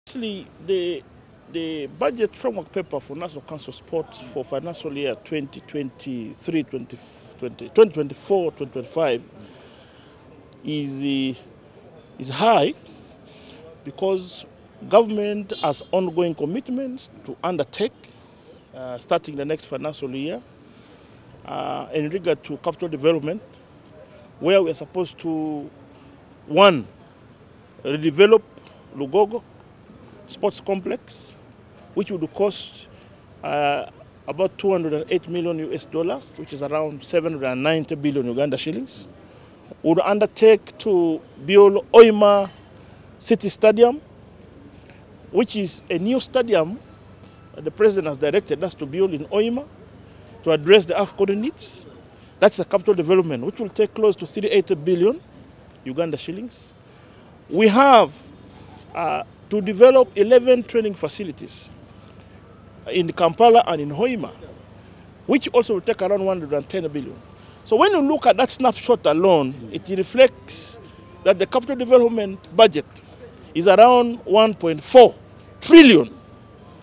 Actually, the budget framework paper for National Council Sports for financial year 2023, 2024, 2025 is high because government has ongoing commitments to undertake starting the next financial year in regard to capital development, where we are supposed to, one, redevelop Lugogo Sports Complex, which would cost about 208 million US dollars, which is around 790 billion Uganda shillings. Would undertake to build Hoima City Stadium, which is a new stadium the President has directed us to build in Hoima to address the AFCON needs. That's a capital development, which will take close to 38 billion Uganda shillings. We have to develop 11 training facilities in Kampala and in Hoima, which also will take around 110 billion. So when you look at that snapshot alone, it reflects that the capital development budget is around 1.4 trillion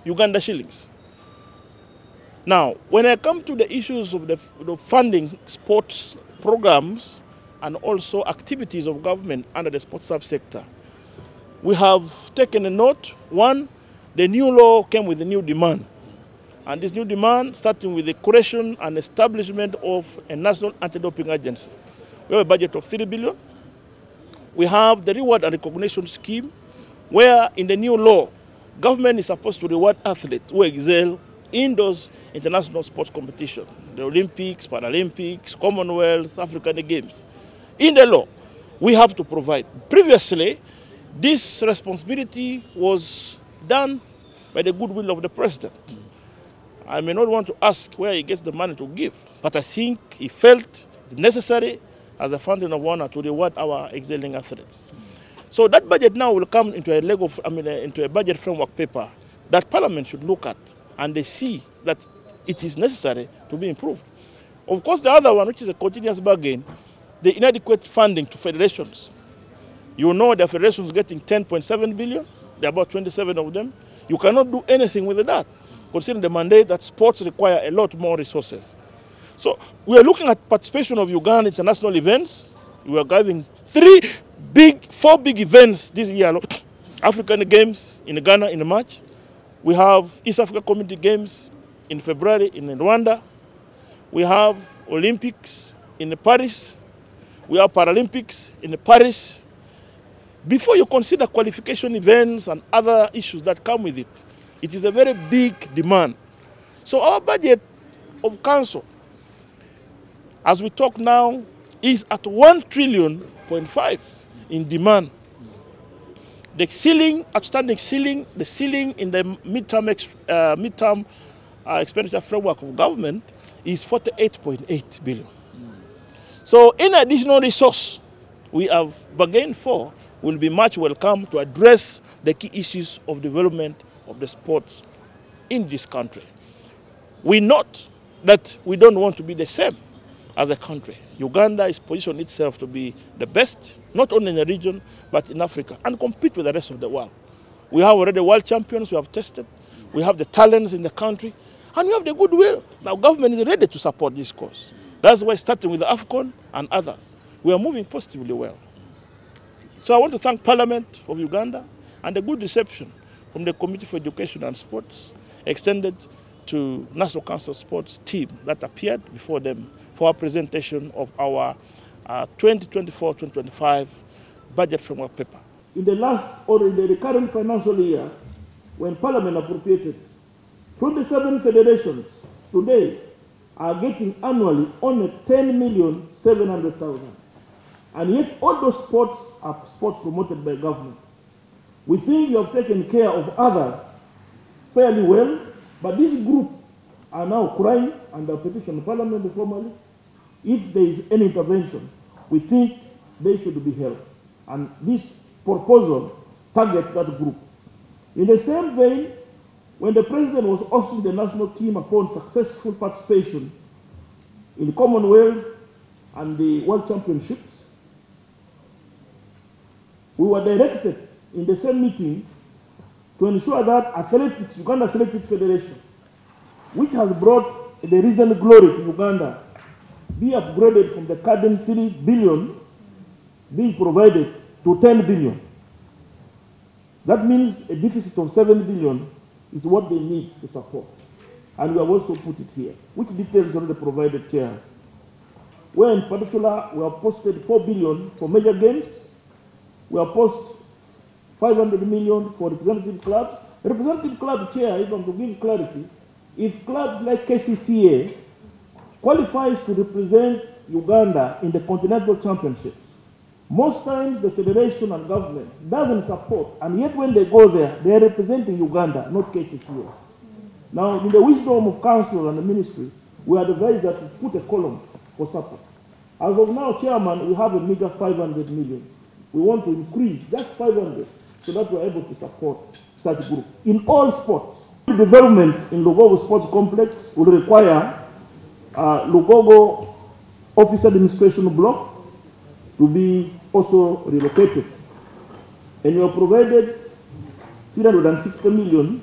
Uganda shillings. Now, when I come to the issues of the funding sports programs and also activities of government under the sports subsector, we have taken a note. One, the new law came with a new demand. And this new demand, starting with the creation and establishment of a national anti-doping agency. We have a budget of 3 billion. We have the reward and recognition scheme, where in the new law, government is supposed to reward athletes who excel in those international sports competitions, the Olympics, Paralympics, Commonwealth, African Games. In the law, we have to provide. Previously, this responsibility was done by the goodwill of the president. I may not want to ask where he gets the money to give, but I think he felt it's necessary as a fountain of honor to reward our excelling athletes. So that budget now will come into into a budget framework paper that Parliament should look at, and they see that it is necessary to be improved. Of course, the other one, which is a continuous bargain, the inadequate funding to federations. You know the federations getting 10.7 billion, there are about 27 of them. You cannot do anything with that, considering the mandate that sports require a lot more resources. So we are looking at participation of Uganda international events. We are giving four big events this year. African Games in Ghana in March. We have East Africa Community Games in February in Rwanda. We have Olympics in Paris. We have Paralympics in Paris. Before you consider qualification events and other issues that come with it, it is a very big demand. So our budget of council, as we talk now, is at 1.5 trillion in demand. The ceiling, outstanding ceiling, the ceiling in the midterm expenditure framework of government is 48.8 billion. So any additional resource we have bargained for will be much welcome to address the key issues of development of the sports in this country. We note that we don't want to be the same as a country. Uganda is positioned itself to be the best, not only in the region, but in Africa, and compete with the rest of the world. We have already world champions we have tested. We have the talents in the country, and we have the goodwill. Now government is ready to support this cause. That's why starting with the AFCON and others, we are moving positively well. So I want to thank Parliament of Uganda and the good reception from the Committee for Education and Sports extended to National Council Sports team that appeared before them for our presentation of our 2024-2025 budget framework paper. In the last or in the current financial year, when Parliament appropriated, 27 federations today are getting annually only 10,700,000. And yet all those sports are sports promoted by government. We think you have taken care of others fairly well, but this group are now crying under petition of Parliament formally. If there is any intervention, we think they should be held. And this proposal targets that group. In the same vein, when the President was hosting the national team upon successful participation in the Commonwealth and the World Championships, we were directed in the same meeting to ensure that athletics, Uganda Athletic Federation, which has brought the recent glory to Uganda, be upgraded from the current 3 billion being provided to 10 billion. That means a deficit of 7 billion is what they need to support. And we have also put it here, which details already provided here. Where in particular, we have posted 4 billion for major games. We have posted 500 million for representative clubs. Representative club chair, even to give clarity, if clubs like KCCA qualifies to represent Uganda in the Continental Championships, most times the federation and government doesn't support, and yet when they go there, they are representing Uganda, not KCCA. Now, in the wisdom of council and the ministry, we advise that we put a column for support. As of now, Chairman, we have a meager 500 million. We want to increase just 500 so that we are able to support such group. In all sports, development in Lugogo Sports Complex will require Lugogo Office Administration Block to be also relocated. And we have provided 360 million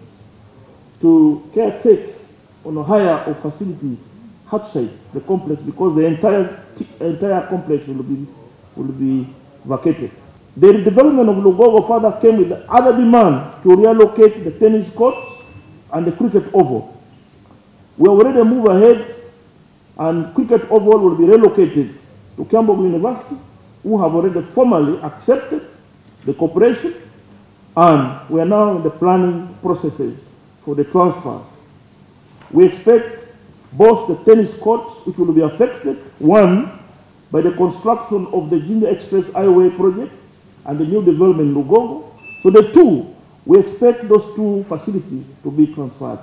to caretake on a hire of facilities outside the complex because the entire complex will be vacated. The development of Lugogo further came with other demand to relocate the tennis courts and the cricket oval. We already moved ahead, and cricket oval will be relocated to Kiambogo University, who have already formally accepted the cooperation, and we are now in the planning processes for the transfers. We expect both the tennis courts, which will be affected, one, by the construction of the Ginger Express Highway project and the new development in Lugogo. So the two, we expect those two facilities to be transferred.